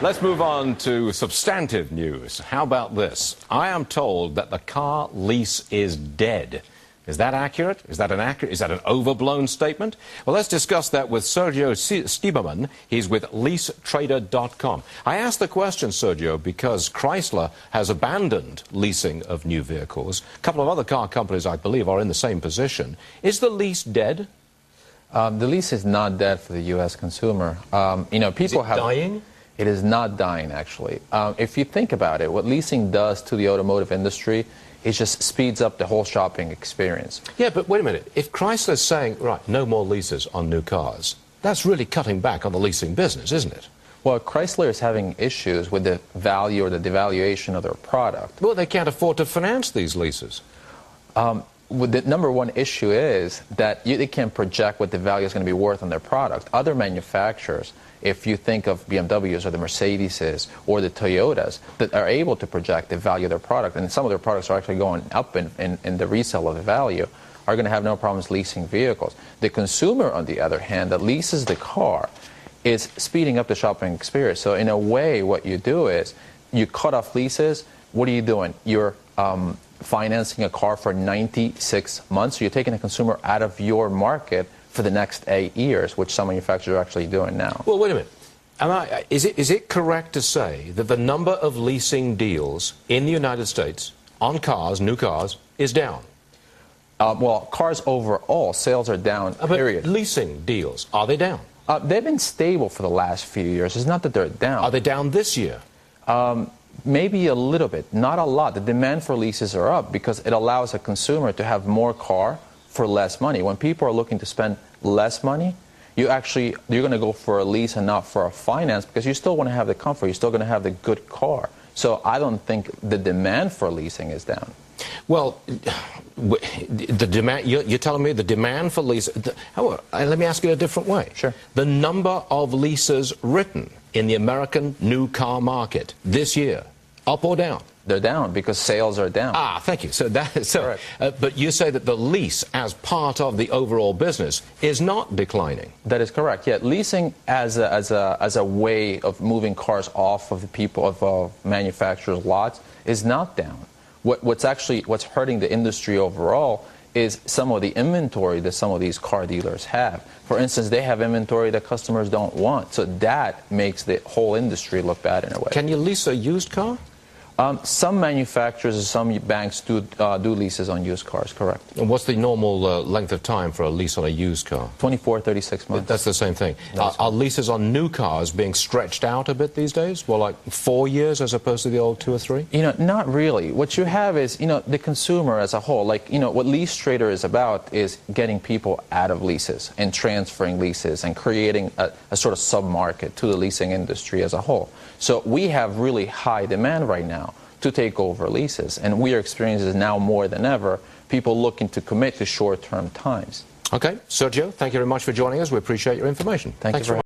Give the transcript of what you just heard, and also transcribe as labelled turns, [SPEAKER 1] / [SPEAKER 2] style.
[SPEAKER 1] Let's move on to substantive news. How about this? I am told that the car lease is dead. Is that accurate? Is that an overblown statement? Well, let's discuss that with Sergio Stieberman. He's with LeaseTrader.com. I asked the question, Sergio, because Chrysler has abandoned leasing of new vehicles. A couple of other car companies, I believe, are in the same position. Is the lease dead?
[SPEAKER 2] The lease is not dead for the U.S. consumer. People have
[SPEAKER 1] dying?
[SPEAKER 2] It is not dying, actually. If you think about it, what leasing does to the automotive industry, it just speeds up the whole shopping experience.
[SPEAKER 1] Yeah, but wait a minute. If Chrysler's saying, right, no more leases on new cars, that's really cutting back on the leasing business, isn't it?
[SPEAKER 2] Well, Chrysler is having issues with the value or the devaluation of their product.
[SPEAKER 1] Well, they can't afford to finance these leases.
[SPEAKER 2] The number one issue is that they can't project what the value is going to be worth on their product. Other manufacturers, if you think of BMWs or the Mercedeses or the Toyotas, that are able to project the value of their product, and some of their products are actually going up in the resale of the value, are going to have no problems leasing vehicles. The consumer, on the other hand, that leases the car, is speeding up the shopping experience. So in a way, what you do is you cut off leases. What are you doing? You're financing a car for 96 months. So you're taking the consumer out of your market for the next 8 years, which some manufacturers are actually doing now.
[SPEAKER 1] Well, wait a minute. Is it correct to say that the number of leasing deals in the United States on cars, new cars, is down?
[SPEAKER 2] Well, cars overall, sales are down, period.
[SPEAKER 1] But leasing deals, are they down?
[SPEAKER 2] They've been stable for the last few years. It's not that they're down.
[SPEAKER 1] Are they down this year?
[SPEAKER 2] Maybe a little bit, not a lot. The demand for leases are up because it allows a consumer to have more car for less money. When people are looking to spend less money, you're going to go for a lease and not for a finance because you still want to have the comfort. You're still going to have the good car. So I don't think the demand for leasing is down.
[SPEAKER 1] Well, the demand, you're telling me the demand for leases, let me ask it a different way.
[SPEAKER 2] Sure.
[SPEAKER 1] The number of leases written in the American new car market this year, up or down?
[SPEAKER 2] They're down because sales are down.
[SPEAKER 1] Ah, thank you. But you say that the lease as part of the overall business is not declining.
[SPEAKER 2] That is correct. Yeah, leasing as a way of moving cars off of the people of manufacturers' lots is not down. What's hurting the industry overall is some of the inventory that some of these car dealers have. For instance, they have inventory that customers don't want. So that makes the whole industry look bad in a way.
[SPEAKER 1] Can you lease a used car?
[SPEAKER 2] Some manufacturers and some banks do leases on used cars, correct.
[SPEAKER 1] And what's the normal length of time for a lease on a used car?
[SPEAKER 2] 24, 36 months.
[SPEAKER 1] That's the same thing. Are leases on new cars being stretched out a bit these days? Well, like 4 years as opposed to the old 2 or 3?
[SPEAKER 2] Not really. What you have is, the consumer as a whole. Like, what Lease Trader is about is getting people out of leases and transferring leases and creating a sort of sub-market to the leasing industry as a whole. So we have really high demand right now to take over leases, and we are experiencing now more than ever people looking to commit to short-term times.
[SPEAKER 1] Okay, Sergio, thank you very much for joining us. We appreciate your information.
[SPEAKER 2] Thanks very much.